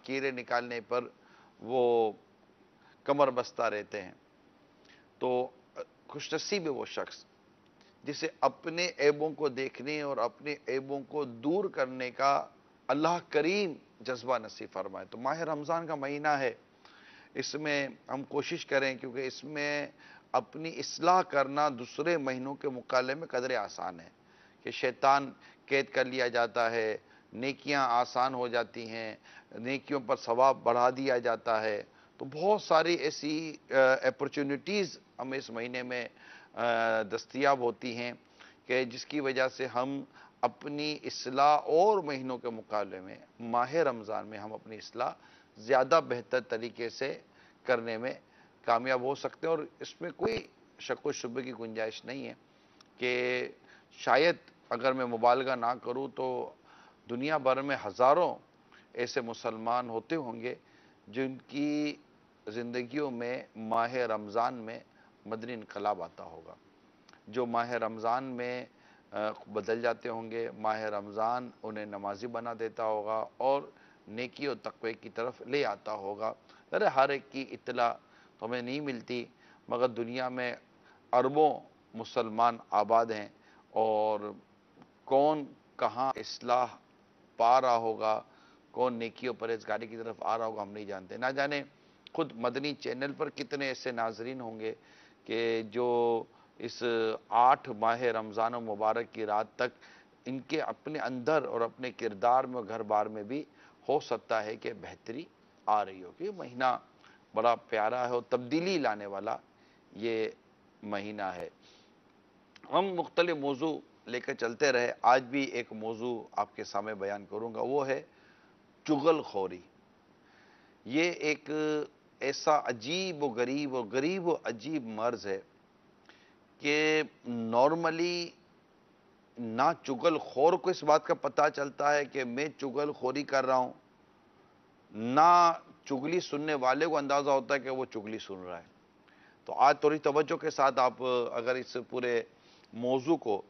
کیڑے نکالنے پر وہ کمر بستہ رہتے ہیں۔ تو خوش نصیب ہے وہ شخص جسے اپنے عیبوں کو دیکھنے اور اپنے عیبوں کو دور کرنے کا اللہ کریم جذبہ نصیب فرمائے۔ تو ماہ رمضان کا مہینہ ہے، اس میں ہم کوشش کریں، کیونکہ اس میں اپنی اصلاح کرنا دوسرے مہینوں کے مقابلے میں قدرے آسان ہے، کہ شیطان قید کر لیا جاتا ہے، نیکیاں آسان ہو جاتی ہیں، نیکیوں پر ثواب بڑھا دیا جاتا ہے۔ تو بہت ساری ایسی اپرچونٹیز ہمیں اس مہینے میں دستیاب ہوتی ہیں کہ جس کی وجہ سے ہم اپنی اصلاح اور مہینوں کے مقابلے میں ماہ رمضان میں ہم اپنی اصلاح زیادہ بہتر طریقے سے کرنے میں کامیاب ہو سکتے ہیں۔ اور اس میں کوئی شک و شبہ کی گنجائش نہیں ہے کہ شاید اگر میں مبالغہ نہ کروں تو دنیا بھر میں ہزاروں ایسے مسلمان ہوتے ہوں گے جن کی زندگیوں میں ماہ رمضان میں مدنی انقلاب آتا ہوگا، جو ماہ رمضان میں بدل جاتے ہوں گے، ماہ رمضان انہیں نمازی بنا دیتا ہوگا اور نیکی و تقوی کی طرف لے آتا ہوگا۔ ہر ایک کی اطلاع تو ہمیں نہیں ملتی، مگر دنیا میں اربوں مسلمان آباد ہیں، اور کون کہاں اصلاح پا رہا ہوگا، کون نیکی و پرہیزگاری کی طرف آ رہا ہوگا، ہم نہیں جانتے۔ نہ جانے خود مدنی چینل پر کتنے ایسے ناظرین ہوں گے کہ جو اس 8 ماہ رمضان مبارک کی رات تک ان کے اپنے اندر اور اپنے کردار میں اور گھر بار میں بھی ہو سکتا ہے کہ بہتری آ رہی ہو، کہ یہ مہینہ بڑا پیارا ہے اور تبدیلی لانے والا یہ مہینہ ہے۔ ہم مختلف موضوع لے کر چلتے رہے، آج بھی ایک موضوع آپ کے سامنے بیان کروں گا، وہ ہے چغل خوری۔ یہ ایک ایسا عجیب و غریب و عجیب مرض ہے کہ نارملی نہ چغل خور کو اس بات کا پتہ چلتا ہے کہ میں چغل خوری کر رہا ہوں، نہ چغلی سننے والے کو اندازہ ہوتا ہے کہ وہ چغلی سن رہا ہے۔ تو آج تھوڑی توجہ کے ساتھ آپ اگر اس پورے موضوع کو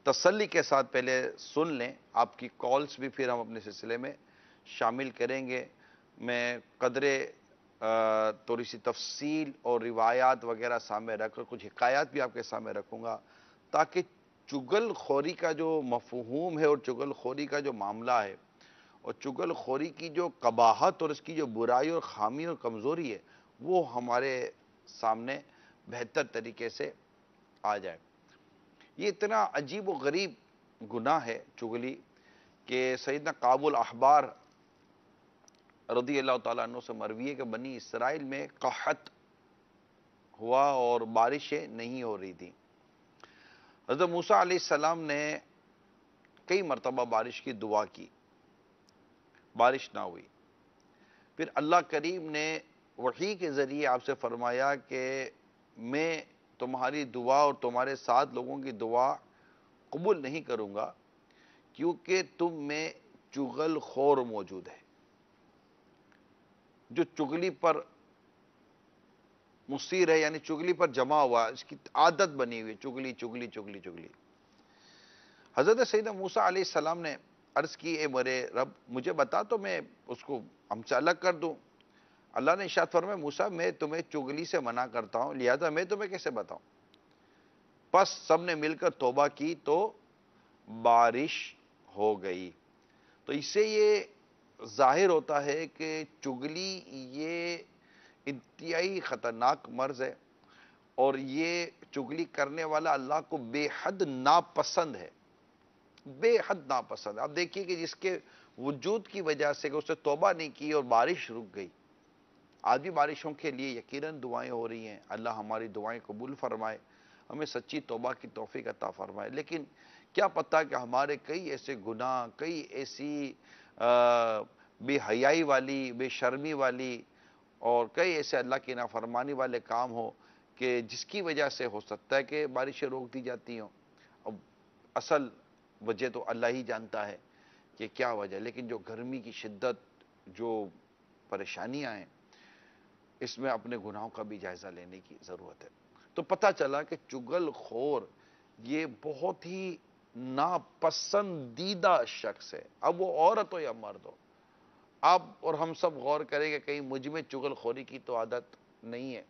تسلی کے ساتھ پہلے سن لیں، آپ کی کالز بھی پھر ہم اپنے سلسلے میں شامل کریں گے۔ میں قدرے تھوڑی سی تفصیل اور روایات وغیرہ سامنے رکھ کر کچھ حکایات بھی آپ کے سامنے رکھوں گا، تاکہ چغل خوری کا جو مفہوم ہے اور چغل خوری کا جو معاملہ ہے اور چغل خوری کی جو قباحت اور اس کی جو برائی اور خامی اور کمزوری ہے وہ ہمارے سامنے بہتر طریقے سے آ جائے۔ یہ اتنا عجیب و غریب گناہ ہے چغلی کہ سیدنا کعب الاحبار رضی اللہ تعالیٰ عنہ سے مروی ہے کہ بنی اسرائیل میں قحط ہوا اور بارشیں نہیں ہو رہی تھیں۔ حضرت موسیٰ علیہ السلام نے کئی مرتبہ بارش کی دعا کی، بارش نہ ہوئی۔ پھر اللہ کریم نے وحی کے ذریعے آپ سے فرمایا کہ میں تمہاری دعا اور تمہارے ساتھ لوگوں کی دعا قبول نہیں کروں گا، کیونکہ تم میں چغل خور موجود ہے، جو چغلی پر مصیر ہے، یعنی چغلی پر جمع ہوا، اس کی عادت بنی ہوئی، چغلی چغلی چغلی چغلی۔ حضرت سیدنا موسیٰ علیہ السلام نے عرض کی، اے میرے رب مجھے بتا تو میں اس کو ہم سے الگ کر دوں۔ اللہ نے ارشاد فرمایا، موسیٰ میں تمہیں چغلی سے منع کرتا ہوں، لہذا میں تمہیں کیسے بتاؤں؟ پس سب نے مل کر توبہ کی تو بارش ہو گئی۔ تو اس سے یہ ظاہر ہوتا ہے کہ چغلی یہ انتہائی خطرناک مرض ہے، اور یہ چغلی کرنے والا اللہ کو بے حد ناپسند ہے، بے حد ناپسند۔ آپ دیکھیے کہ جس کے وجود کی وجہ سے کہ اس نے توبہ نہیں کی اور بارش رک گئی۔ آج بھی بارشوں کے لیے یقیناً دعائیں ہو رہی ہیں، اللہ ہماری دعائیں قبول فرمائے، ہمیں سچی توبہ کی توفیق عطا فرمائے۔ لیکن کیا پتہ کہ ہمارے کئی ایسے گناہ، کئی ایسی بے حیائی والی، بے شرمی والی اور کئی ایسے اللہ کی نافرمانی والے کام ہو کہ جس کی وجہ سے ہو سکتا ہے کہ بارشیں روک دی جاتی ہوں۔ اب اصل وجہ تو اللہ ہی جانتا ہے کہ کیا وجہ، لیکن جو گرمی کی شدت، جو پریشانیاں ہیں، اس میں اپنے گناہوں کا بھی جائزہ لینے کی ضرورت ہے۔ تو پتہ چلا کہ چغل خور یہ بہت ہی ناپسندیدہ شخص ہے، اب وہ عورت ہو یا مرد ہو۔ آپ اور ہم سب غور کریں کہ کہیں مجھ میں چغل خوری کی تو عادت نہیں ہے۔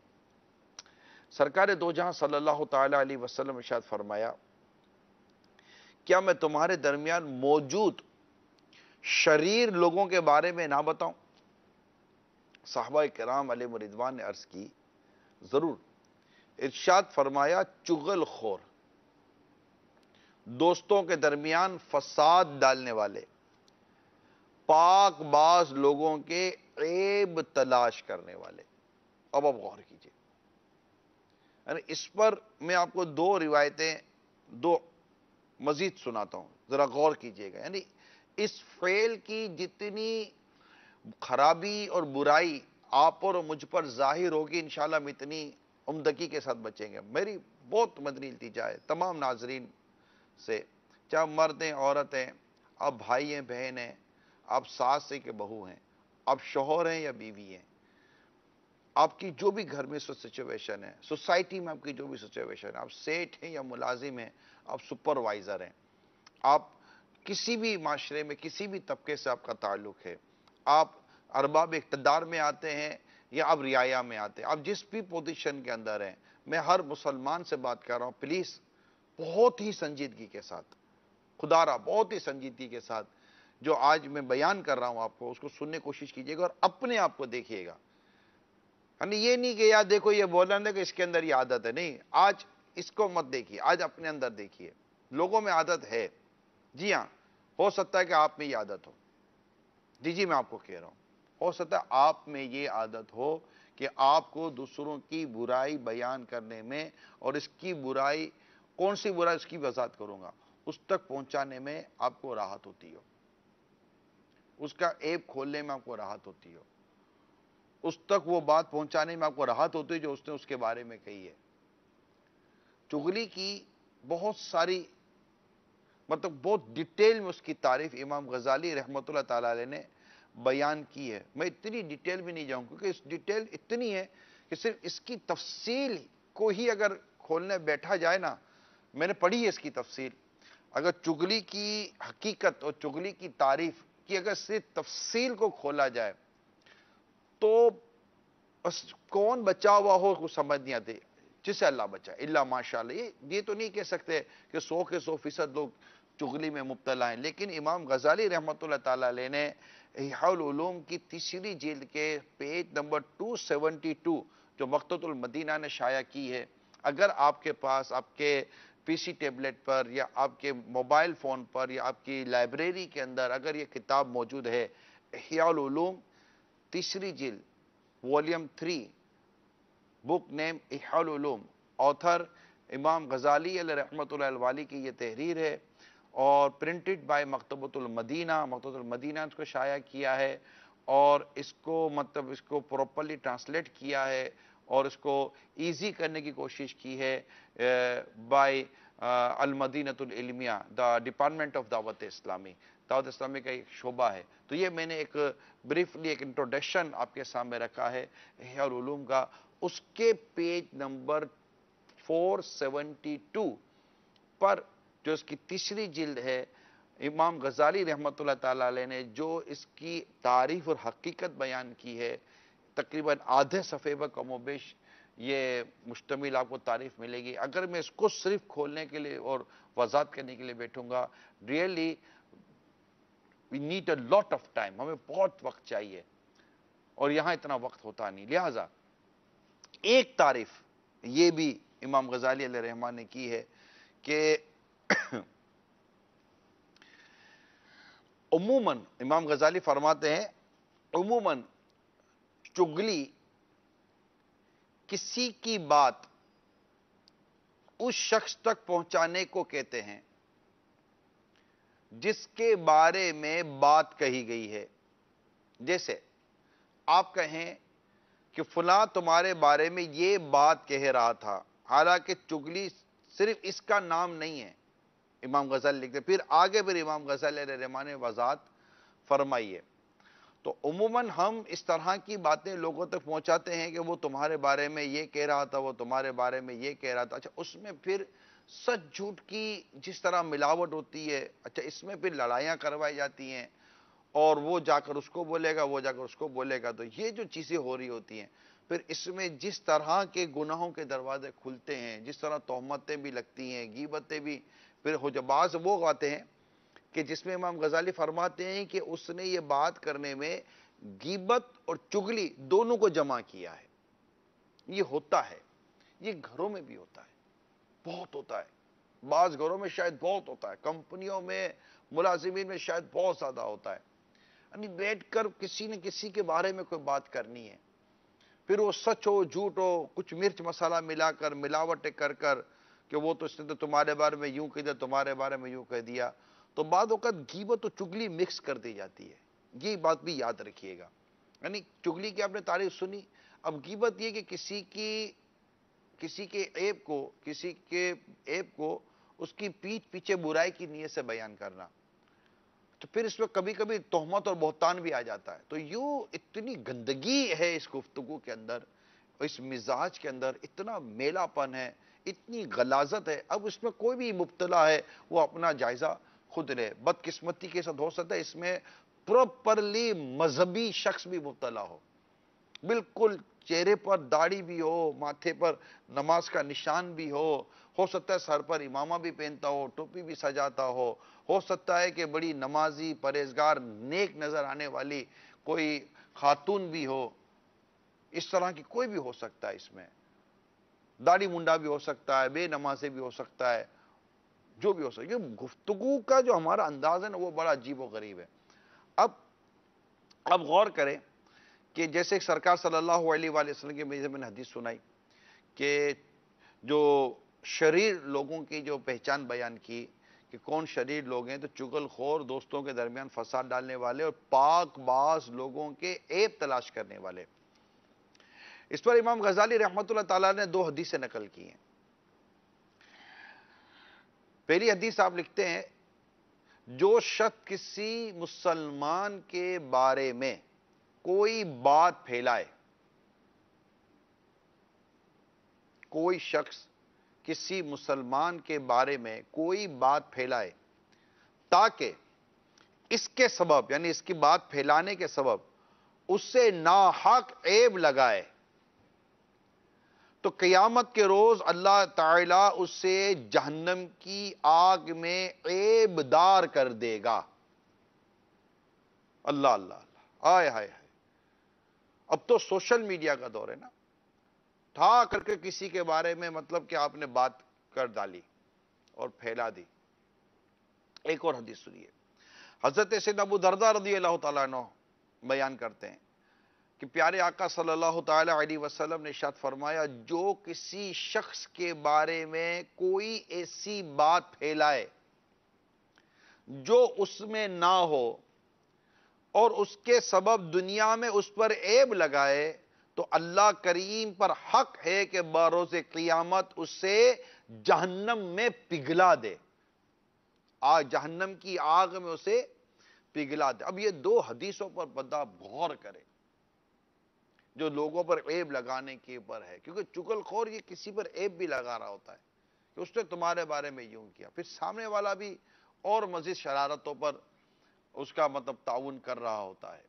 سرکار دو جہاں صلی اللہ تعالی علیہ وسلم ارشاد فرمایا، کیا میں تمہارے درمیان موجود شریر لوگوں کے بارے میں نہ بتاؤں؟ صحابہ کرام علیہ رضوان نے عرض کی، ضرور۔ ارشاد فرمایا، چغل خور، دوستوں کے درمیان فساد ڈالنے والے، پاک باز لوگوں کے عیب تلاش کرنے والے۔ اب آپ غور کیجئے، یعنی اس پر میں آپ کو دو روایتیں دو مزید سناتا ہوں، ذرا غور کیجئے گا۔ یعنی اس فعل کی جتنی خرابی اور برائی آپ اور مجھ پر ظاہر ہوگی، انشاءاللہ ہم اتنی عمدگی کے ساتھ بچیں گے۔ میری بہت مدنی التجا ہے تمام ناظرین سے، چاہے مرد ہیں، عورت ہیں، آپ بھائی ہیں، بہن ہیں، آپ ساس ہیں کہ بہو ہیں، آپ شوہر ہیں یا بیوی ہیں، آپ کی جو بھی گھر میں سچویشن ہے، سوسائٹی میں آپ کی جو بھی سچویشن ہے، آپ سیٹ ہیں یا ملازم ہیں، آپ سپروائزر ہیں، آپ کسی بھی معاشرے میں کسی بھی طبقے سے آپ کا تعلق ہے، آپ ارباب اقتدار میں آتے ہیں یا آپ رعایا میں آتے ہیں، آپ جس بھی پوزیشن کے اندر ہیں، میں ہر مسلمان سے بات کر رہا ہوں، پلیز بہت ہی سنجیدگی کے ساتھ، خدا را بہت ہی سنجیدگی کے ساتھ جو آج میں بیان کر رہا ہوں آپ کو، اس کو سننے کی کوشش کیجئے گا اور اپنے آپ کو دیکھیے گا۔ یعنی یہ نہیں کہ یار دیکھو یہ بولا کہ اس کے اندر یہ عادت ہے، نہیں، آج اس کو مت دیکھیے، آج اپنے اندر دیکھیے۔ لوگوں میں عادت ہے، جی ہاں، ہو سکتا ہے کہ آپ میں یہ عادت ہو، جی میں آپ کو کہہ رہا ہوں، ہو سکتا ہے آپ میں یہ عادت ہو کہ آپ کو دوسروں کی برائی بیان کرنے میں اور اس کی برائی، کون سی برائی اس کی وضاحت کروں گا، اس تک پہنچانے میں آپ کو راحت ہوتی ہو، اس کا عیب کھولنے میں آپ کو راحت ہوتی ہو، اس تک وہ بات پہنچانے میں آپ کو راحت ہوتی ہے جو اس نے اس کے بارے میں کہی ہے۔ چغلی کی بہت ساری بہت ڈیٹیل میں اس کی تعریف امام غزالی رحمۃ اللہ تعالی علیہ نے بیان کی ہے۔ میں اتنی ڈیٹیل بھی نہیں جاؤں کیونکہ اس ڈیٹیل اتنی ہے کہ صرف اس کی تفصیل کو ہی اگر کھولنے بیٹھا جائے نا، میں نے پڑھی ہے اس کی تفصیل، اگر چغلی کی حقیقت اور چغلی کی تعریف کی اگر صرف تفصیل کو کھولا جائے تو بس کون بچا ہوا ہو کو سمجھ نہیں آتے، جسے اللہ بچائے، اللہ ماشاءاللہ۔ یہ تو نہیں کہہ سکتے کہ 100 کے 100% لوگ چغلی میں مبتلا ہیں، لیکن امام غزالی رحمۃ اللہ تعالی علیہ نے احیاء العلوم کی تیسری جلد کے پیج نمبر 272 جو مکتبۃ المدینہ نے شائع کی ہے، اگر آپ کے پاس آپ کے پی سی ٹیبلٹ پر یا آپ کے موبائل فون پر یا آپ کی لائبریری کے اندر اگر یہ کتاب موجود ہے، احیاء العلوم تیسری جلد والیم 3، بک نیم احیاء العلوم، آتھر امام غزالی علیہ رحمۃ اللہ الوالی کی یہ تحریر ہے اور پرنٹڈ بائی مکتبۃ المدینہ، مکتبۃ المدینہ نے اس کو شائع کیا ہے اور اس کو پراپرلی ٹرانسلیٹ کیا ہے اور اس کو ایزی کرنے کی کوشش کی ہے بائی المدینۃ العلمیہ، دا ڈپارٹمنٹ آف دعوت اسلامی، دعوت اسلامی کا ایک شعبہ ہے۔ تو یہ میں نے ایک بریفلی ایک انٹروڈکشن آپ کے سامنے رکھا ہے احیاء العلوم کا، اس کے پیج نمبر 472 پر جو اس کی تیسری جلد ہے، امام غزالی رحمۃ اللہ تعالی علیہ نے جو اس کی تعریف اور حقیقت بیان کی ہے، تقریباً آدھے صفحے پر کم و بیش یہ مشتمل آپ کو تعریف ملے گی۔ اگر میں اس کو صرف کھولنے کے لیے اور وضاحت کرنے کے لیے بیٹھوں گا، really we need a lot of time، ہمیں بہت وقت چاہیے اور یہاں اتنا وقت ہوتا نہیں، لہٰذا ایک تعریف یہ بھی امام غزالی علیہ رحمہ نے کی ہے کہ عموماً امام غزالی فرماتے ہیں عموماً چغلی کسی کی بات اس شخص تک پہنچانے کو کہتے ہیں جس کے بارے میں بات کہی گئی ہے۔ جیسے آپ کہیں کہ فلاں تمہارے بارے میں یہ بات کہہ رہا تھا، حالانکہ چغلی صرف اس کا نام نہیں ہے، امام غزالی لکھتے پھر آگے امام غزالی علیہ رحمہ نے وضاحت فرمائی ہے۔ تو عموماً ہم اس طرح کی باتیں لوگوں تک پہنچاتے ہیں کہ وہ تمہارے بارے میں یہ کہہ رہا تھا، وہ تمہارے بارے میں یہ کہہ رہا تھا، اچھا اس میں پھر سچ جھوٹ کی جس طرح ملاوٹ ہوتی ہے، اچھا اس میں پھر لڑائیاں کروائی جاتی ہیں اور وہ جا کر اس کو بولے گا، وہ جا کر اس کو بولے گا. تو یہ جو چیزیں ہو رہی ہوتی ہیں، پھر اس میں جس طرح کے گناہوں کے دروازے کھلتے ہیں، جس طرح تہمتیں بھی لگتی ہیں، غیبتیں بھی پھر ہو جا. بعض وہ آتے ہیں کہ جس میں امام غزالی فرماتے ہیں کہ اس نے یہ بات کرنے میں غیبت اور چغلی دونوں کو جمع کیا ہے. یہ ہوتا ہے، یہ گھروں میں بھی ہوتا ہے، بہت ہوتا ہے. بعض گھروں میں شاید بہت ہوتا ہے، کمپنیوں میں، ملازمین میں شاید بہت زیادہ ہوتا ہے. یعنی بیٹھ کر کسی نے کسی کے بارے میں کوئی بات کرنی ہے، پھر وہ سچ ہو جھوٹ ہو، کچھ مرچ مسالہ ملا کر، ملاوٹیں کر کر کہ وہ تو اس نے تو تمہارے بارے میں یوں کہہ دیا، تمہارے بارے میں یوں کہہ دیا. تو بعض اوقات غیبت و چغلی مکس کر دی جاتی ہے. یہ بات بھی یاد رکھیے گا. یعنی چغلی کی آپ نے تعریف سنی، اب غیبت یہ کہ کسی کے عیب کو اس کی پیٹھ پیچھے برائی کی نیت سے بیان کرنا. تو پھر اس میں کبھی کبھی تہمت اور بہتان بھی آ جاتا ہے. تو یوں اتنی گندگی ہے اس گفتگو کے اندر، اس مزاج کے اندر اتنا میلا پن ہے، اتنی غلاظت ہے. اب اس میں کوئی بھی مبتلا ہے وہ اپنا جائزہ خود لے. بدقسمتی کے ساتھ ہو سکتا ہے اس میں پراپرلی مذہبی شخص بھی مبتلا ہو، بالکل چہرے پر داڑھی بھی ہو، ماتھے پر نماز کا نشان بھی ہو سکتا ہے سر پر امامہ بھی پہنتا ہو، ٹوپی بھی سجاتا ہو سکتا ہے کہ بڑی نمازی، پرہیزگار، نیک نظر آنے والی کوئی خاتون بھی ہو. اس طرح کی کوئی بھی ہو سکتا ہے، اس میں داڑھی منڈا بھی ہو سکتا ہے، بے نمازی بھی ہو سکتا ہے، جو بھی ہو سکتا ہے. یہ گفتگو کا جو ہمارا انداز ہے نا وہ بڑا عجیب و غریب ہے. اب غور کریں کہ جیسے سرکار صلی اللہ علیہ وآلہ وسلم کی میں نے حدیث سنائی کہ جو شریر لوگوں کی جو پہچان بیان کی کہ کون شریر لوگ ہیں، تو چغل خور، دوستوں کے درمیان فساد ڈالنے والے اور پاک باز لوگوں کے عیب تلاش کرنے والے. اس پر امام غزالی رحمۃ اللہ تعالیٰ نے 2 حدیثیں نقل کی ہیں. پہلی حدیث آپ لکھتے ہیں، جو شخص کسی مسلمان کے بارے میں کوئی بات پھیلائے، کوئی شخص کسی مسلمان کے بارے میں کوئی بات پھیلائے تاکہ اس کے سبب، یعنی اس کی بات پھیلانے کے سبب اس سے ناحق عیب لگائے، تو قیامت کے روز اللہ تعالیٰ اس سے جہنم کی آگ میں عیب دار کر دے گا. اللہ اللہ اللہ، آئے ہائے ہائے. اب تو سوشل میڈیا کا دور ہے نا، تھا کر کے کسی کے بارے میں مطلب کہ آپ نے بات کر ڈالی اور پھیلا دی. ایک اور حدیث سنیے، حضرت سیدنا ابو درداء رضی اللہ تعالیٰ عنہ بیان کرتے ہیں کہ پیارے آقا صلی اللہ تعالی علیہ وسلم نے ارشاد فرمایا، جو کسی شخص کے بارے میں کوئی ایسی بات پھیلائے جو اس میں نہ ہو اور اس کے سبب دنیا میں اس پر عیب لگائے، تو اللہ کریم پر حق ہے کہ بروز قیامت اس سے جہنم میں پگھلا دے، جہنم کی آگ میں اسے پگھلا دے. اب یہ 2 حدیثوں پر بندہ غور کرے جو لوگوں پر عیب لگانے کے اوپر ہے، کیونکہ چغل خور یہ کسی پر عیب بھی لگا رہا ہوتا ہے کہ اس نے تمہارے بارے میں یوں کیا، پھر سامنے والا بھی اور مزید شرارتوں پر اس کا مطلب تعاون کر رہا ہوتا ہے.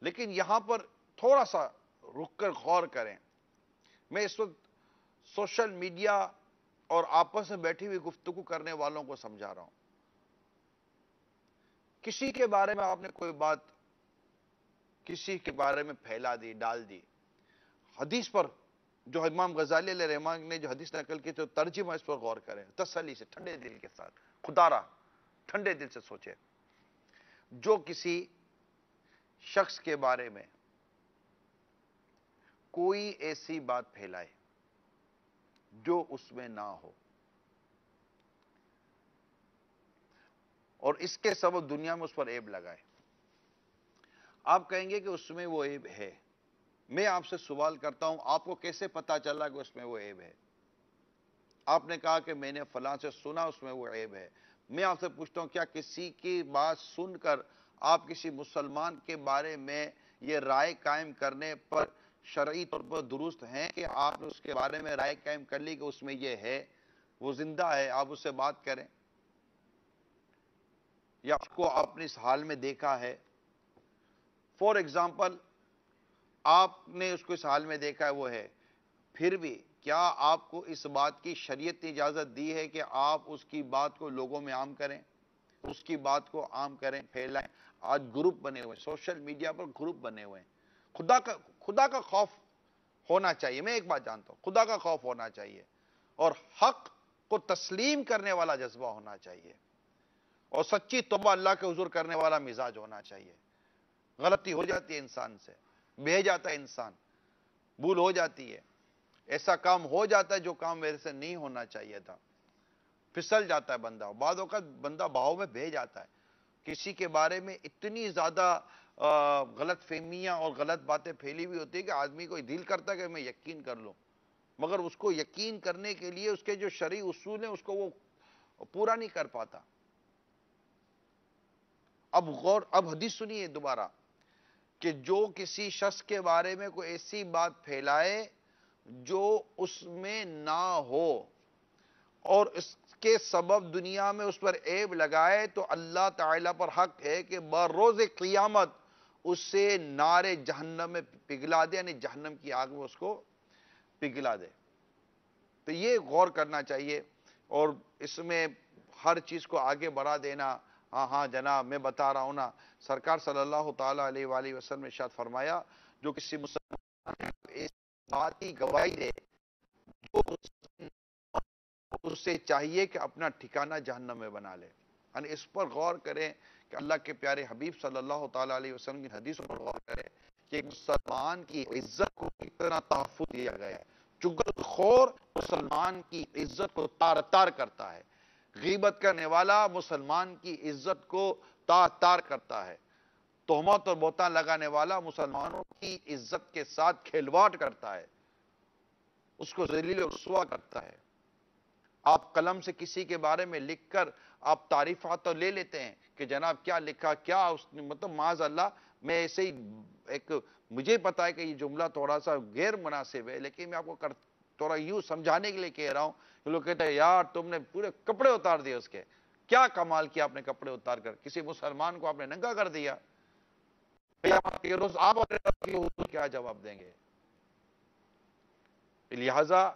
لیکن یہاں پر تھوڑا سا رک کر غور کریں. میں اس وقت سوشل میڈیا اور آپس میں بیٹھی ہوئی گفتگو کرنے والوں کو سمجھا رہا ہوں. کسی کے بارے میں آپ نے کوئی بات کسی کے بارے میں پھیلا دی، ڈال دی، حدیث پر جو امام غزالی علیہ رحمہ نے جو حدیث نقل کی تو ترجمہ اس پر غور کریں تسلی سے، ٹھنڈے دل کے ساتھ. خدا را ٹھنڈے دل سے سوچے، جو کسی شخص کے بارے میں کوئی ایسی بات پھیلائے جو اس میں نہ ہو اور اس کے سبب دنیا میں اس پر عیب لگائے، آپ کہیں گے کہ اس میں وہ عیب ہے. میں آپ سے سوال کرتا ہوں، آپ کو کیسے پتا چلا کہ اس میں وہ عیب ہے؟ آپ نے کہا کہ میں نے فلاں سے سنا اس میں وہ عیب ہے. میں آپ سے پوچھتا ہوں، کیا کسی کی بات سن کر آپ کسی مسلمان کے بارے میں یہ رائے قائم کرنے پر شرعی طور پر درست ہیں کہ آپ نے اس کے بارے میں رائے قائم کر لی کہ اس میں یہ ہے، وہ زندہ ہے، آپ اس سے بات کریں؟ یا اس کو اپنے اس حال میں دیکھا ہے؟ فور ایگزامپل، آپ نے اس کو اس حال میں دیکھا ہے، وہ ہے، پھر بھی کیا آپ کو اس بات کی شریعت نے اجازت دی ہے کہ آپ اس کی بات کو لوگوں میں عام کریں، اس کی بات کو عام کریں، پھیلائیں؟ آج گروپ بنے ہوئے، سوشل میڈیا پر گروپ بنے ہوئے ہیں۔ خدا کا خوف ہونا چاہیے۔ میں ایک بات جانتا ہوں، خدا کا خوف ہونا چاہیے اور حق کو تسلیم کرنے والا جذبہ ہونا چاہیے اور سچی توبہ اللہ کے حضور کرنے والا مزاج ہونا چاہیے۔ غلطی ہو جاتی ہے انسان سے، بہہ جاتا ہے انسان، بھول ہو جاتی ہے، ایسا کام ہو جاتا ہے جو کام میرے سے نہیں ہونا چاہیے تھا، پھسل جاتا ہے بندہ، بعض اوقات بندہ بہاؤ میں بہہ جاتا ہے، کسی کے بارے میں اتنی زیادہ غلط فہمیاں اور غلط باتیں پھیلی ہوئی ہوتی ہے کہ آدمی کو دل کرتا ہے کہ میں یقین کر لوں، مگر اس کو یقین کرنے کے لیے اس کے جو شرعی اصول ہیں اس کو وہ پورا نہیں کر پاتا۔ اب حدیث سنیے دوبارہ کہ جو کسی شخص کے بارے میں کوئی ایسی بات پھیلائے جو اس میں نہ ہو اور اس کے سبب دنیا میں اس پر عیب لگائے، تو اللہ تعالیٰ پر حق ہے کہ بروز قیامت اسے نار جہنم میں پگھلا دے، یعنی جہنم کی آگ میں اس کو پگھلا دے۔ تو یہ غور کرنا چاہیے اور اس میں ہر چیز کو آگے بڑھا دینا۔ ہاں جناب، میں بتا رہا ہوں نا، سرکار صلی اللہ تعالیٰ علیہ وآلہ وسلم نے ارشاد فرمایا، جو کسی مسلمان اس بات کی گواہی دے، اسے چاہیے کہ اپنا ٹھکانہ جہنم میں بنا لے۔ یعنی اس پر غور کریں کہ اللہ کے پیارے حبیب صلی اللہ تعالیٰ علیہ وسلم کی حدیثوں پر غور کریں کہ ایک مسلمان کی عزت کو کتنا تحفظ دیا گیا ہے۔ چغل خور مسلمان کی عزت کو تار تار کرتا ہے، غیبت کرنے والا مسلمان کی عزت کو تار تار کرتا ہے، تہمت اور بہتان لگانے والا مسلمانوں کی عزت کے ساتھ کھلواڑ کرتا ہے، اس کو ذلیل و رسوا کرتا ہے۔ آپ قلم سے کسی کے بارے میں لکھ کر آپ تعریفات تو لے لیتے ہیں کہ جناب کیا لکھا، کیا اس نے، مطلب معاذ اللہ، میں ایسے ہی ایک، مجھے پتا ہے کہ یہ جملہ تھوڑا سا غیر مناسب ہے، لیکن میں آپ کو تھوڑا یوں سمجھانے کے لیے کہہ رہا ہوں کہ لوگ کہتے ہیں یار تم نے پورے کپڑے اتار دیے اس کے، کیا کمال کیا آپ نے کپڑے اتار کر، کسی مسلمان کو آپ نے ننگا کر دیا، قیامت کے روز آپ اپنے رب کے حضور کیا جواب دیں گے؟ لہذا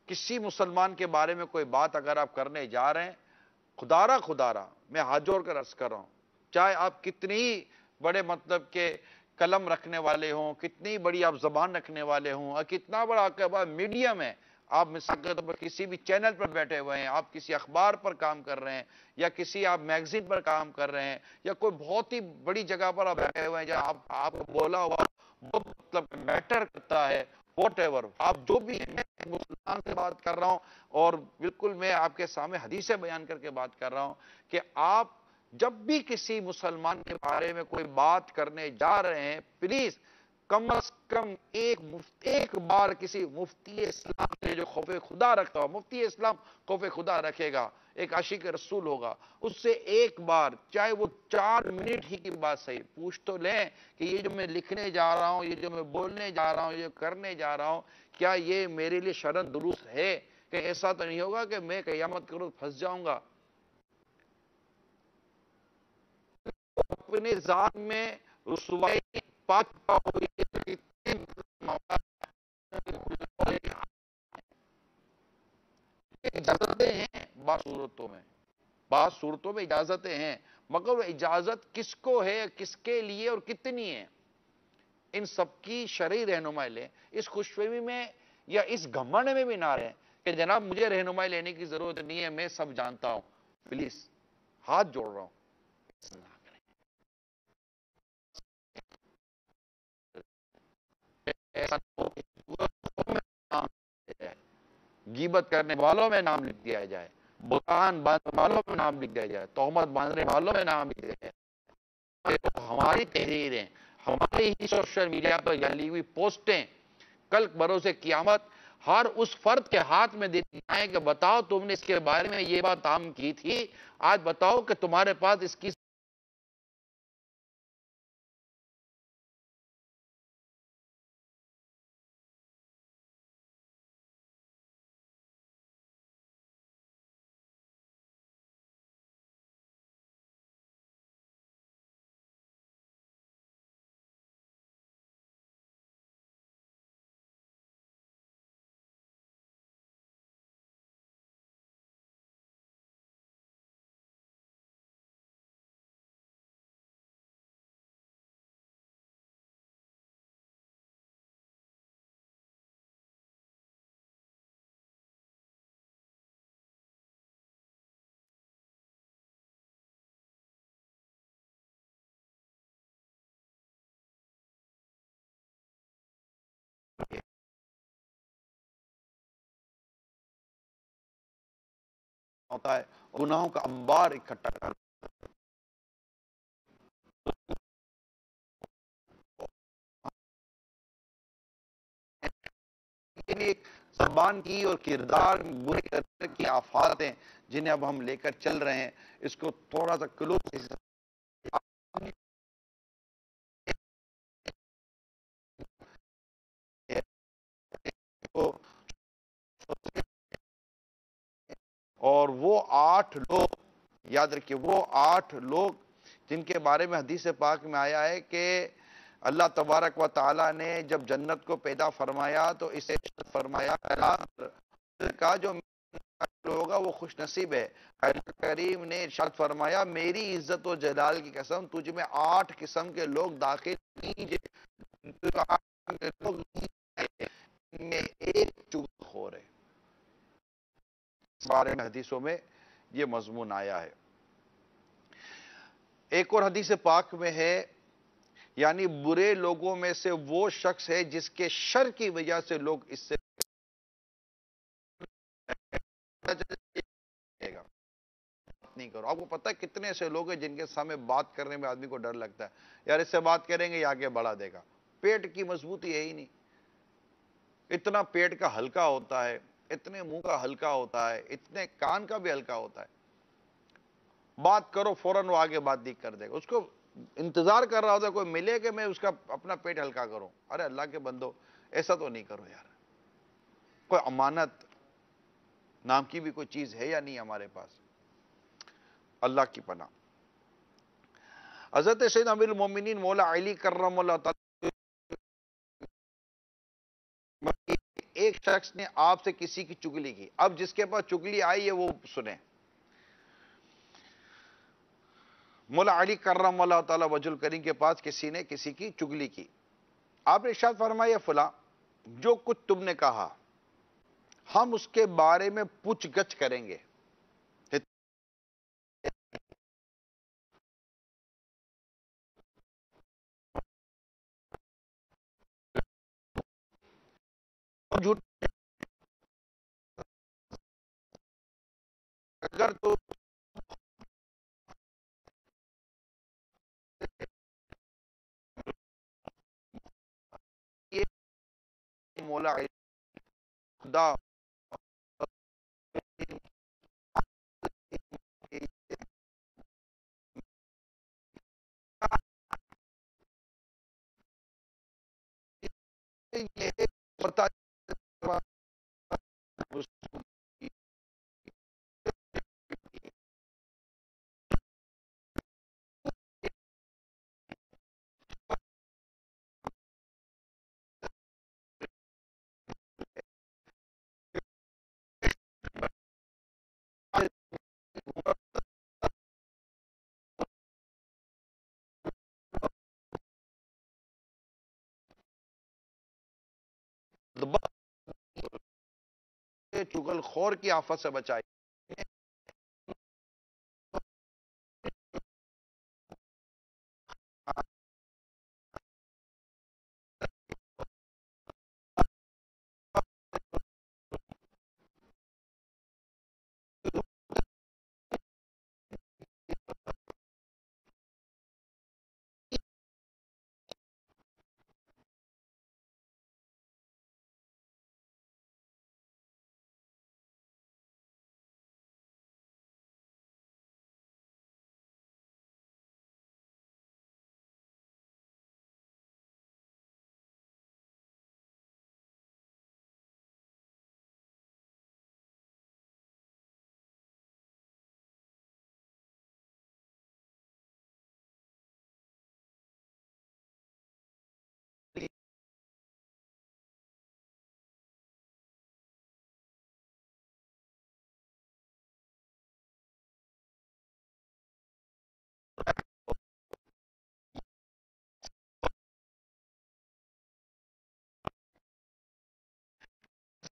کسی مسلمان کے بارے میں کوئی بات اگر آپ کرنے جا رہے ہیں، خدارہ میں ہاتھ جوڑ کر عرض کر رہا ہوں، چاہے آپ کتنی بڑے مطلب کہ قلم رکھنے والے ہوں، کتنی بڑی آپ زبان رکھنے والے ہوں، اور کتنا بڑا آپ کے پاس میڈیم ہے، آپ مثال کے طور پر کسی بھی چینل پر بیٹھے ہوئے ہیں، آپ کسی اخبار پر کام کر رہے ہیں، یا کسی آپ میگزین پر کام کر رہے ہیں، یا کوئی بہت ہی بڑی جگہ پر آپ بیٹھے ہوئے ہیں جہاں آپ کو بولا ہوا وہ مطلب میٹر کرتا ہے، واٹ ایور آپ جو بھی ہیں، میں مسلمان سے بات کر رہا ہوں اور بالکل میں آپ کے سامنے حدیثیں بیان کر کے بات کر رہا ہوں کہ آپ جب بھی کسی مسلمان کے بارے میں کوئی بات کرنے جا رہے ہیں، پلیز کم از کم ایک بار کسی مفتی اسلام نے جو خوف خدا رکھتا ہو، مفتی اسلام خوف خدا رکھے گا، ایک عاشق رسول ہوگا، اس سے ایک بار چاہے وہ 4 منٹ ہی کی بات صحیح پوچھ تو لیں کہ یہ جو میں لکھنے جا رہا ہوں، یہ جو میں بولنے جا رہا ہوں، یہ کرنے جا رہا ہوں، کیا یہ میرے لیے شرعاً درست ہے؟ کہ ایسا تو نہیں ہوگا کہ میں قیامت کے روز پھنس جاؤں گا۔ اپنے ذات میں رسوائی پاک ہوئی اجازتیں ہیں، بعض صورتوں میں اجازتیں ہیں، مگر وہ اجازت کس کو ہے، کس کے لیے اور کتنی ہے، ان سب کی شرعی رہنمائی لیں۔ اس خوش فہمی میں یا اس گھمنڈ میں بھی نہ رہیں کہ جناب مجھے رہنمائی لینے کی ضرورت نہیں ہے، میں سب جانتا ہوں۔ پلیز ہاتھ جوڑ رہا ہوں، ایسا غیبت کرنے والوں میں نام لکھ دیا جائے، بہتان باندھنے والوں میں نام لکھ دیا جائے، تہمت باندھنے والوں میں نام لکھ دیا جائے۔ ہماری تحریریں، ہماری ہی سوشل میڈیا پر ڈلی ہوئی پوسٹیں کل بروز قیامت ہر اس فرد کے ہاتھ میں دیتی جائیں کہ بتاؤ تم نے اس کے بارے میں یہ بات عام کی تھی، آج بتاؤ کہ تمہارے پاس اس کی ہوتا ہے، گناہوں کا انبار اکٹھا کرنا کے لیے زبان کی اور کردار برے کرنے کی آفات ہیں جنہیں اب ہم لے کر چل رہے ہیں. اس کو تھوڑا سا کلوز اور وہ 8 لوگ یاد رکھیے، وہ 8 لوگ جن کے بارے میں حدیث پاک میں آیا ہے کہ اللہ تبارک و تعالی نے جب جنت کو پیدا فرمایا تو اسے فرمایا کا جو ہوگا وہ خوش نصیب ہے. اللہ کریم نے ارشاد فرمایا میری عزت و جلال کی قسم تجھ میں 8 قسم کے لوگ داخل میں ایک چغل خور ہے. اس بارے میں حدیثوں میں یہ مضمون آیا ہے. ایک اور حدیث پاک میں ہے یعنی برے لوگوں میں سے وہ شخص ہے جس کے شر کی وجہ سے لوگ اس سے نہیں کرو. آپ کو پتہ ہے کتنے ایسے لوگ ہیں جن کے سامنے بات کرنے میں آدمی کو ڈر لگتا ہے، یار اس سے بات کریں گے یہ آگے بڑھا دے گا. پیٹ کی مضبوطی ہے ہی نہیں، اتنا پیٹ کا ہلکا ہوتا ہے، اتنے منہ کا ہلکا ہوتا ہے، اتنے کان کا بھی ہلکا ہوتا ہے. بات کرو فوراً وہ آگے بات نہیں کر دے گا. اس کو انتظار کر رہا ہوتا ہے کوئی ملے کہ میں اس کا اپنا پیٹ ہلکا کروں. ارے اللہ کے بندو ایسا تو نہیں کرو یار. کوئی امانت نام کی بھی کوئی چیز ہے یا نہیں ہمارے پاس؟ اللہ کی پناہ. حضرت سیدنا امیر المومنین مولا علی کرم اللہ تعالی ایک شخص نے آپ سے کسی کی چگلی کی. اب جس کے پاس چگلی آئی ہے وہ سنیں. مولا علی کرم اللہ تعالی وجہ الکریم کے پاس کسی نے کسی کی چگلی کی. آپ نے ارشاد فرمایا فلاں جو کچھ تم نے کہا ہم اس کے بارے میں پوچھ گچھ کریں گے. جھوٹ اگر تو یہ مولا علی خدا یہ بتا چغل خور کی آفت سے بچائی.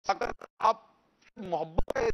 اگر آپ محبت